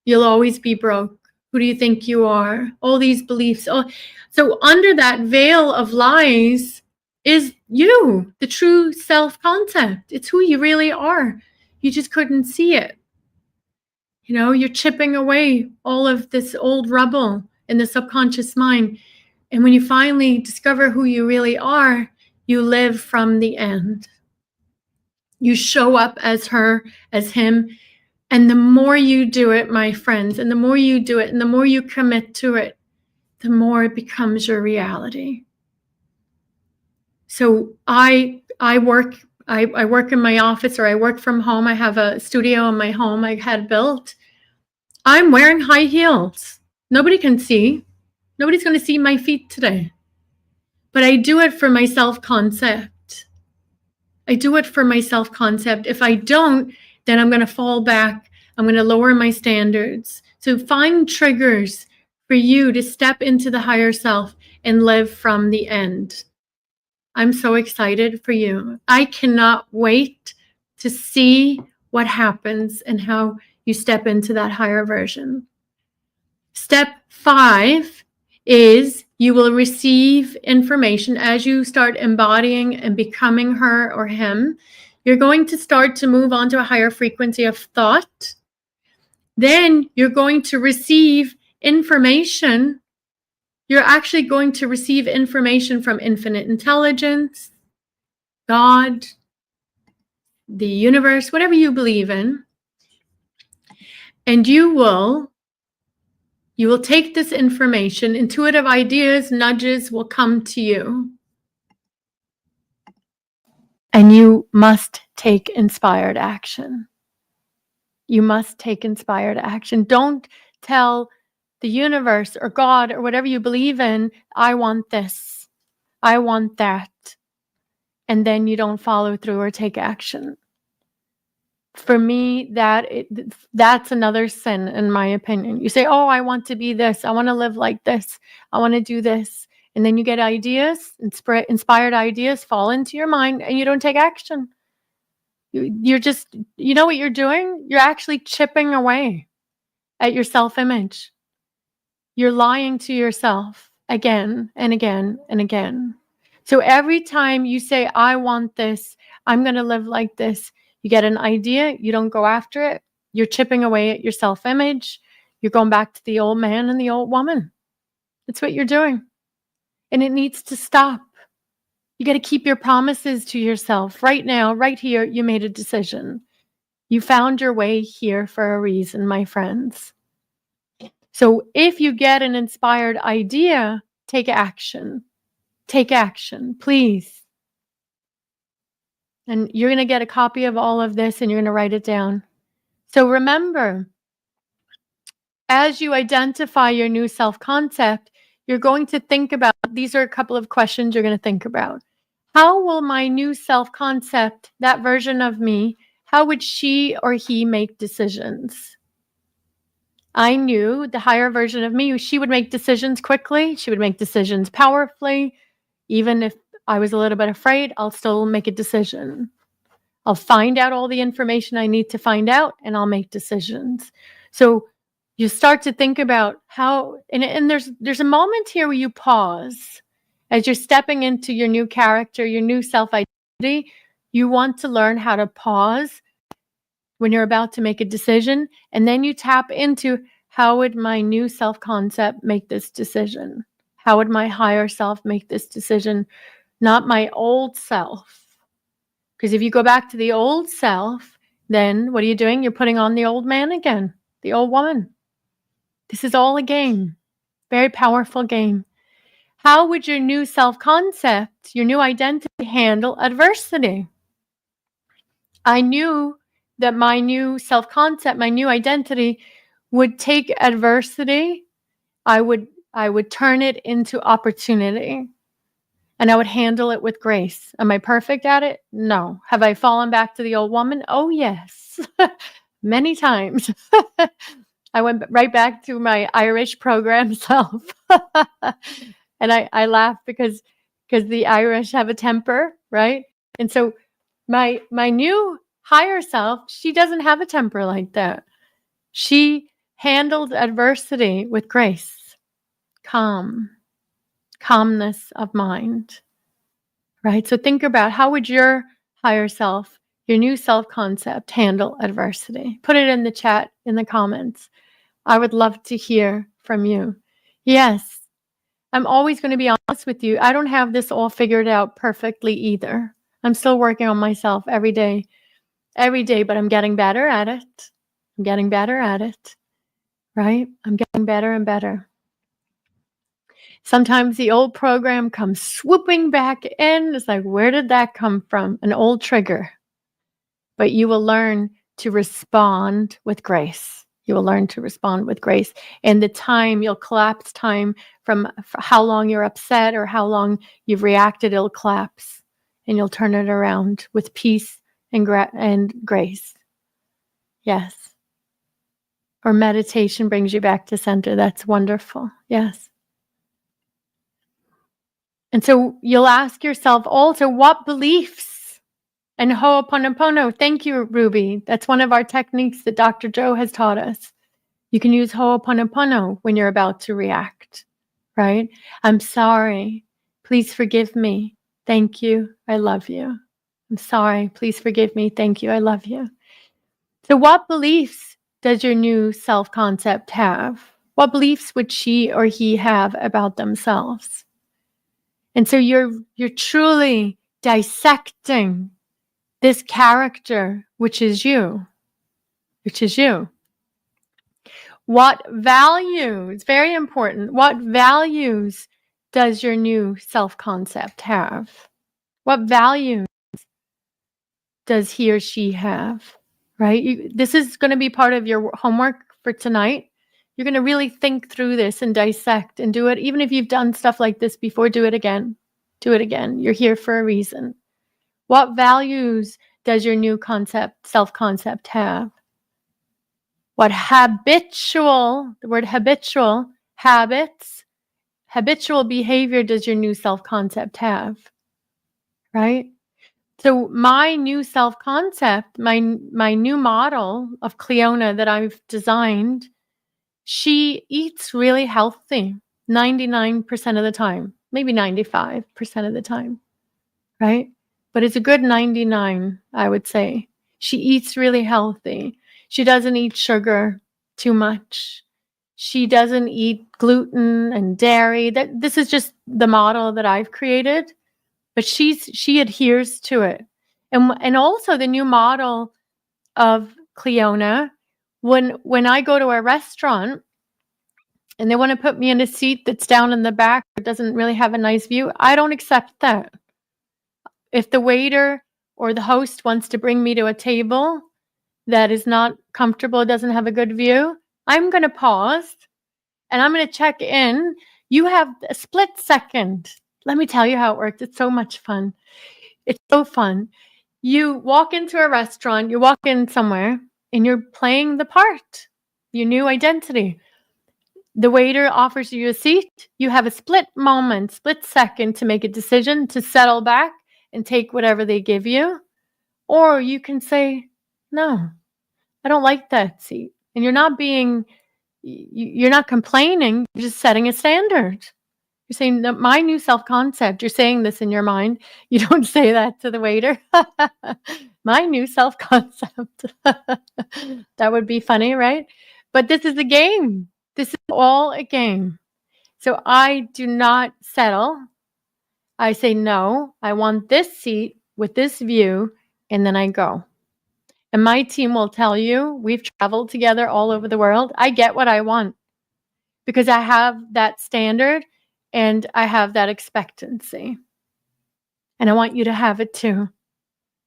You'll always be broke. Who do you think you are? All these beliefs. So under that veil of lies is you, the true self-concept. It's who you really are. You just couldn't see it. You know, you're chipping away all of this old rubble in the subconscious mind. And when you finally discover who you really are, you live from the end. You show up as her, as him. And the more you do it, my friends, and the more you do it, and the more you commit to it, the more it becomes your reality. So I work in my office, or I work from home. I have a studio in my home I had built. I'm wearing high heels. Nobody can see. Nobody's going to see my feet today. But I do it for my self-concept. I do it for my self-concept. If I don't, then I'm going to fall back. I'm going to lower my standards. So find triggers for you to step into the higher self and live from the end. I'm so excited for you. I cannot wait to see what happens and how you step into that higher version. Step 5 is you will receive information as you start embodying and becoming her or him. You're going to start to move on to a higher frequency of thought. Then you're going to receive information. You're actually going to receive information from infinite intelligence, God, the universe, whatever you believe in. And you will take this information. Intuitive ideas, nudges will come to you. And you must take inspired action. You must take inspired action. Don't tell the universe or God or whatever you believe in, I want this, I want that. And then you don't follow through or take action. For me, that's another sin, in my opinion. You say, oh, I want to be this. I want to live like this. I want to do this. And then you get ideas, inspired ideas fall into your mind, and you don't take action. You're just, you know what you're doing? You're actually chipping away at your self-image. You're lying to yourself again and again and again. So every time you say, I want this, I'm going to live like this, you get an idea, you don't go after it, you're chipping away at your self-image, you're going back to the old man and the old woman. That's what you're doing. And it needs to stop. You got to keep your promises to yourself. Right now, right here, you made a decision. You found your way here for a reason, my friends. So if you get an inspired idea, take action. Take action, please. And you're going to get a copy of all of this and you're going to write it down. So remember, as you identify your new self-concept, you're going to think about, these are a couple of questions you're going to think about. How will my new self-concept, that version of me, how would she or he make decisions? I knew the higher version of me, she would make decisions quickly. She would make decisions powerfully. Even if I was a little bit afraid, I'll still make a decision. I'll find out all the information I need to find out, and I'll make decisions. So you start to think about how, and there's a moment here where you pause. As you're stepping into your new character, your new self-identity, you want to learn how to pause when you're about to make a decision, and then you tap into, how would my new self-concept make this decision? How would my higher self make this decision? Not my old self. Because if you go back to the old self, then what are you doing? You're putting on the old man again, the old woman. This is all a game, very powerful game. How would your new self-concept, your new identity handle adversity? I knew that my new self-concept, my new identity would take adversity. I would turn it into opportunity. And I would handle it with grace. Am I perfect at it? No. Have I fallen back to the old woman? Oh, yes. Many times. I went right back to my Irish program self. And I laugh because the Irish have a temper, right? And so my new higher self, she doesn't have a temper like that. She handled adversity with grace, calmness of mind. right? So think about, how would your higher self, your new self-concept, handle adversity? Put it in the chat, in the comments. I would love to hear from you. Yes, I'm always going to be honest with you. I don't have this all figured out perfectly either. I'm still working on myself every day, but I'm getting better at it. I'm getting better at it, right? I'm getting better and better. Sometimes the old program comes swooping back in. It's like, where did that come from? An old trigger. But you will learn to respond with grace. You will learn to respond with grace. And the time, you'll collapse time from how long you're upset or how long you've reacted, it'll collapse. And you'll turn it around with peace and grace. Yes. Or meditation brings you back to center. That's wonderful. Yes. And so you'll ask yourself also, what beliefs? And Ho'oponopono, thank you, Ruby. That's one of our techniques that Dr. Joe has taught us. You can use Ho'oponopono when you're about to react, right? I'm sorry. Please forgive me. Thank you. I love you. I'm sorry. Please forgive me. Thank you. I love you. So what beliefs does your new self-concept have? What beliefs would she or he have about themselves? And so you're truly dissecting this character, which is you. What values, very important, what values does your new self-concept have? What values does he or she have, right? This is going to be part of your homework for tonight. You're going to really think through this and dissect and do it. Even if you've done stuff like this before, do it again. Do it again. You're here for a reason. What values does your new self-concept have? What habitual, the word habitual, habits, habitual behavior does your new self-concept have? Right? So my new self-concept, my new model of Cleona that I've designed, she eats really healthy 99% of the time, maybe 95% of the time, right? But it's a good 99, I would say. She eats really healthy. She doesn't eat sugar too much. She doesn't eat gluten and dairy. This is just the model that I've created, but she adheres to it. And also the new model of Cleona, when I go to a restaurant and they want to put me in a seat that's down in the back or doesn't really have a nice view, I don't accept that. If the waiter or the host wants to bring me to a table that is not comfortable, doesn't have a good view, I'm going to pause and I'm going to check in. You have a split second. Let me tell you how it works. It's so much fun. It's so fun. You walk into a restaurant, you walk in somewhere, and you're playing the part, your new identity. The waiter offers you a seat. You have a split moment, split second to make a decision, to settle back and take whatever they give you. Or you can say, no, I don't like that seat. And you're not complaining, you're just setting a standard. You're saying that my new self-concept, you're saying this in your mind. You don't say that to the waiter. My new self-concept. That would be funny, right? But this is a game. This is all a game. So I do not settle. I say, no, I want this seat with this view, and then I go. And my team will tell you, we've traveled together all over the world. I get what I want because I have that standard and I have that expectancy. And I want you to have it too.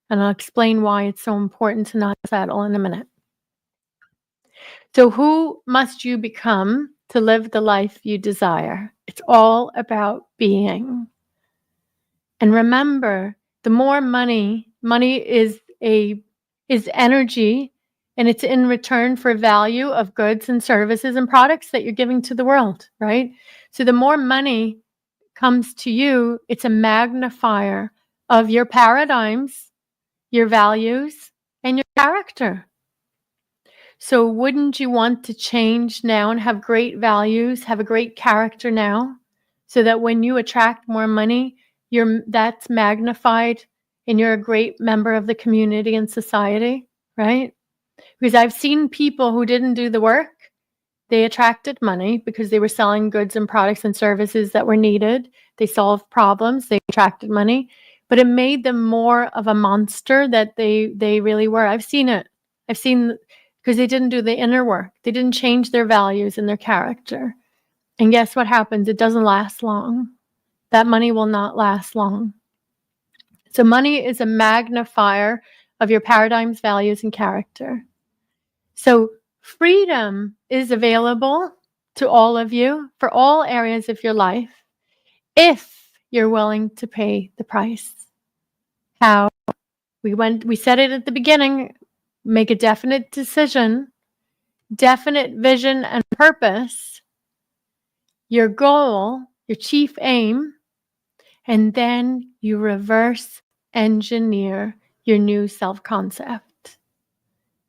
And I'll explain why it's so important to not settle in a minute. So who must you become to live the life you desire? It's all about being. And remember, the more money is energy, and it's in return for value of goods and services and products that you're giving to the world, right? So the more money comes to you, it's a magnifier of your paradigms, your values, and your character. So wouldn't you want to change now and have great values, have a great character now, so that when you attract more money, that's magnified and you're a great member of the community and society, right? Because I've seen people who didn't do the work. They attracted money because they were selling goods and products and services that were needed. They solved problems. They attracted money, but it made them more of a monster that they really were. I've seen it. I've seen, because they didn't do the inner work. They didn't change their values and their character. And guess what happens? It doesn't last long. That money will not last long. So money is a magnifier of your paradigms, values, and character. So freedom is available to all of you for all areas of your life if you're willing to pay the price. How? We said it at the beginning, make a definite decision, definite vision and purpose, your goal, your chief aim, and then you reverse engineer your new self-concept,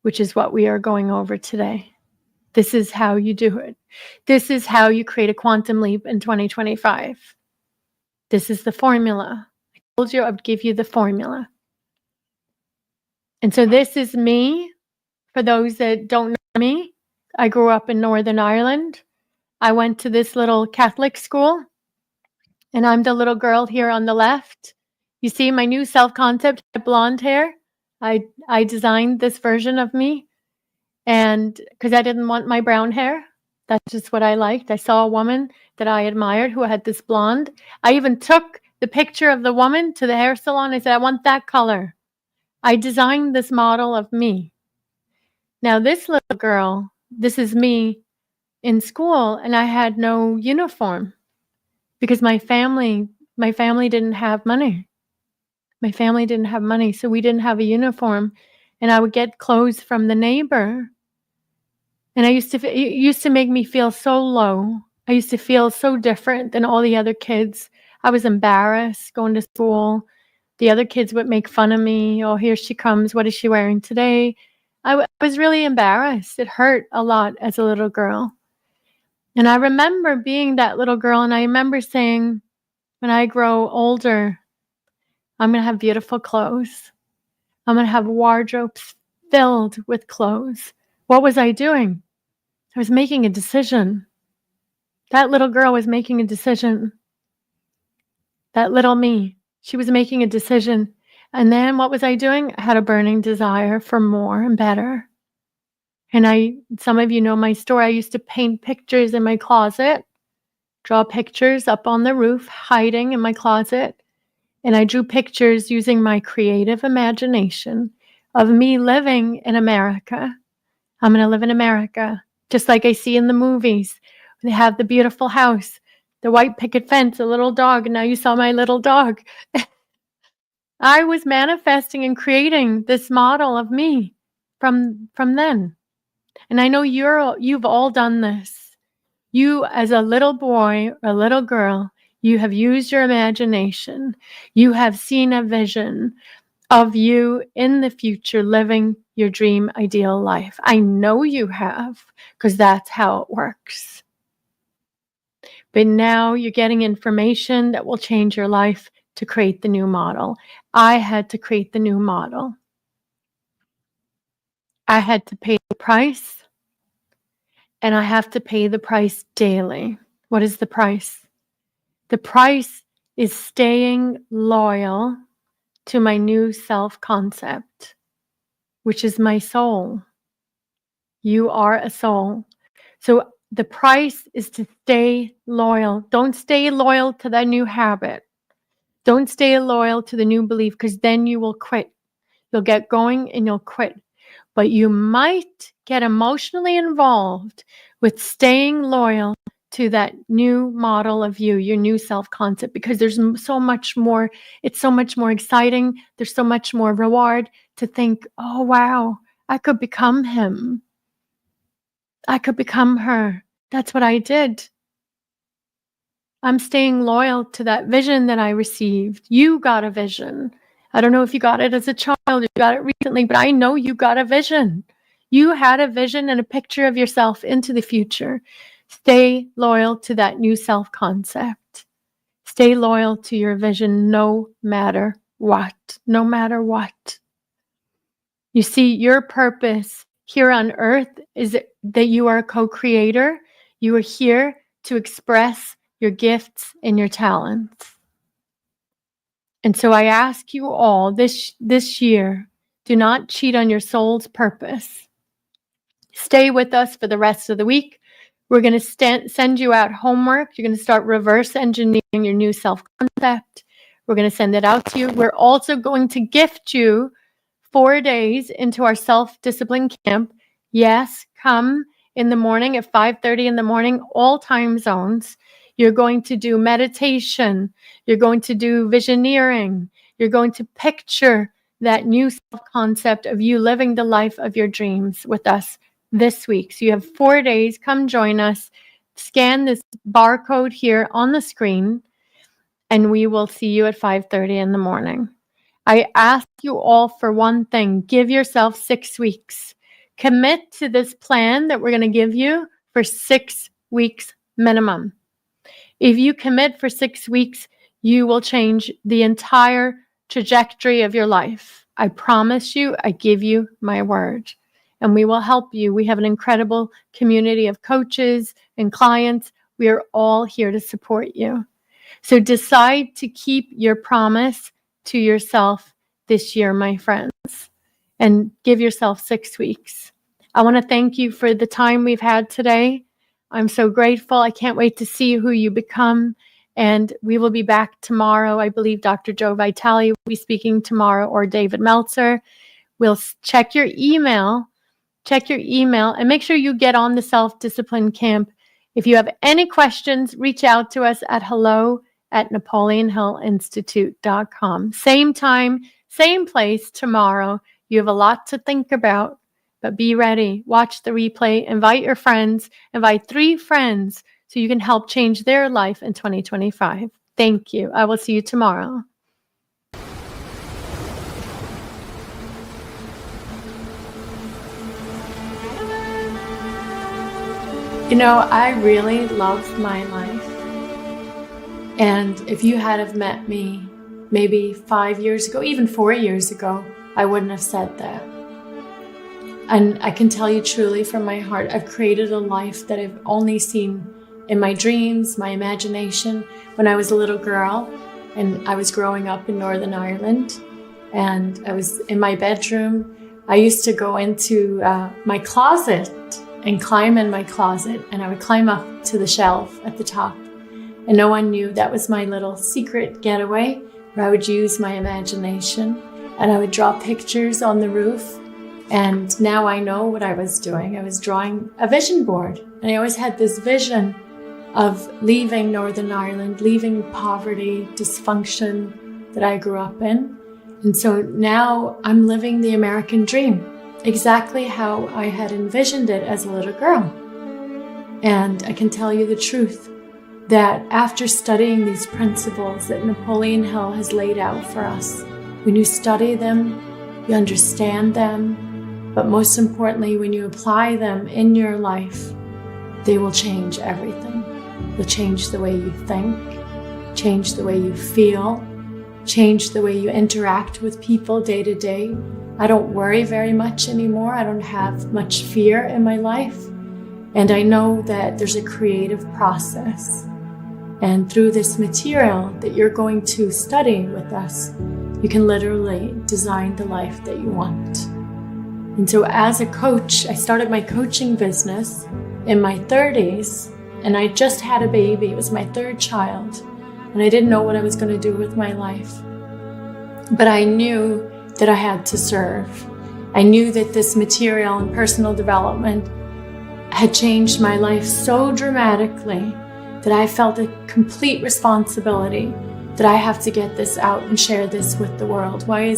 which is what we are going over today. This is how you do it. This is how you create a quantum leap in 2025. This is the formula. I told you I would give you the formula. And so this is me. For those that don't know me, I grew up in Northern Ireland. I went to this little Catholic school, and I'm the little girl here on the left. You see my new self-concept, blonde hair. I designed this version of me, and because I didn't want my brown hair. That's just what I liked. I saw a woman that I admired who had this blonde. I even took the picture of the woman to the hair salon. I said, I want that color. I designed this model of me. Now this little girl, this is me in school, and I had no uniform because my family didn't have money. My family didn't have money, so we didn't have a uniform, and I would get clothes from the neighbor. And it used to make me feel so low. I used to feel so different than all the other kids. I was embarrassed going to school. The other kids would make fun of me. Oh, here she comes. What is she wearing today? I was really embarrassed. It hurt a lot as a little girl. And I remember being that little girl, and I remember saying, when I grow older, I'm going to have beautiful clothes. I'm going to have wardrobes filled with clothes. What was I doing? I was making a decision. That little girl was making a decision. That little me, she was making a decision. And then what was I doing? I had a burning desire for more and better. And some of you know my story. I used to paint pictures in my closet, draw pictures up on the roof, hiding in my closet. And I drew pictures using my creative imagination of me living in America. I'm going to live in America, just like I see in the movies. They have the beautiful house, the white picket fence, a little dog, and now you saw my little dog. I was manifesting and creating this model of me from then. And I know you've all done this. You, as a little boy or a little girl, you have used your imagination. You have seen a vision of you in the future living your dream ideal life. I know you have, because that's how it works. But now you're getting information that will change your life to create the new model. I had to create the new model. I had to pay the price, and I have to pay the price daily. What is the price? The price is staying loyal to my new self-concept, which is my soul. You are a soul. So the price is to stay loyal. Don't stay loyal to that new habit. Don't stay loyal to the new belief, because then you will quit. You'll get going and you'll quit. But you might get emotionally involved with staying loyal to that new model of you, your new self-concept, because there's so much more. It's so much more exciting. There's so much more reward to think, oh, wow, I could become him. I could become her. That's what I did. I'm staying loyal to that vision that I received. You got a vision. I don't know if you got it as a child, you got it recently, but I know you got a vision. You had a vision and a picture of yourself into the future. Stay loyal to that new self-concept. Stay loyal to your vision no matter what. No matter what. You see, your purpose here on earth is that you are a co-creator. You are here to express your gifts and your talents. And so I ask you all this year, do not cheat on your soul's purpose. Stay with us for the rest of the week. We're going to send you out homework. You're going to start reverse engineering your new self-concept. We're going to send it out to you. We're also going to gift you 4 days into our self-discipline camp. Yes, come in the morning at 5:30 in the morning, all time zones. You're going to do meditation. You're going to do visioneering. You're going to picture that new self-concept of you living the life of your dreams with us this week. So you have 4 days. Come join us. Scan this barcode here on the screen, and we will see you at 5:30 in the morning. I ask you all for one thing. Give yourself 6 weeks. Commit to this plan that we're going to give you for 6 weeks minimum. If you commit for 6 weeks, you will change the entire trajectory of your life. I promise you, I give you my word. And we will help you. We have an incredible community of coaches and clients. We are all here to support you. So decide to keep your promise to yourself this year, my friends, and give yourself 6 weeks. I want to thank you for the time we've had today. I'm so grateful. I can't wait to see who you become. And we will be back tomorrow. I believe Dr. Joe Vitale will be speaking tomorrow, or David Meltzer. We'll check your email. Check your email and make sure you get on the self-discipline camp. If you have any questions, reach out to us at hello@NapoleonHillInstitute.com. Same time, same place tomorrow. You have a lot to think about, but be ready. Watch the replay. Invite your friends. Invite 3 friends so you can help change their life in 2025. Thank you. I will see you tomorrow. You know, I really love my life. And if you had have met me maybe 5 years ago, even 4 years ago, I wouldn't have said that. And I can tell you truly from my heart, I've created a life that I've only seen in my dreams, my imagination. When I was a little girl and I was growing up in Northern Ireland and I was in my bedroom, I used to go into my closet and climb in my closet, and I would climb up to the shelf at the top. And no one knew that was my little secret getaway where I would use my imagination and I would draw pictures on the roof. And now I know what I was doing. I was drawing a vision board. And I always had this vision of leaving Northern Ireland, leaving poverty, dysfunction that I grew up in. And so now I'm living the American dream, exactly how I had envisioned it as a little girl. And I can tell you the truth, that after studying these principles that Napoleon Hill has laid out for us, when you study them, you understand them, but most importantly, when you apply them in your life, they will change everything. They'll change the way you think, change the way you feel, change the way you interact with people day to day. I don't worry very much anymore. I don't have much fear in my life. And I know that there's a creative process. And through this material that you're going to study with us, you can literally design the life that you want. And so as a coach, I started my coaching business in my 30s, and I just had a baby. It was my 3rd child, and I didn't know what I was going to do with my life. But I knew that I had to serve. I knew that this material and personal development had changed my life so dramatically that I felt a complete responsibility that I have to get this out and share this with the world. Why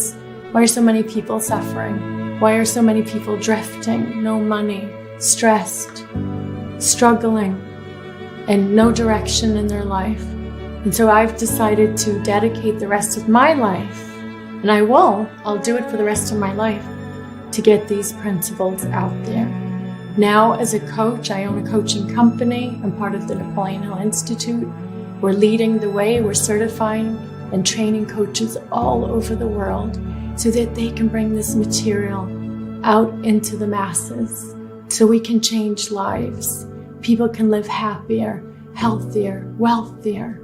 are so many people suffering? Why are so many people drifting? No money, stressed, struggling, and no direction in their life. And so I've decided to dedicate the rest of my life, and I'll do it for the rest of my life, to get these principles out there. Now, as a coach, I own a coaching company. I'm part of the Napoleon Hill Institute. We're leading the way. We're certifying and training coaches all over the world so that they can bring this material out into the masses so we can change lives. People can live happier, healthier, wealthier.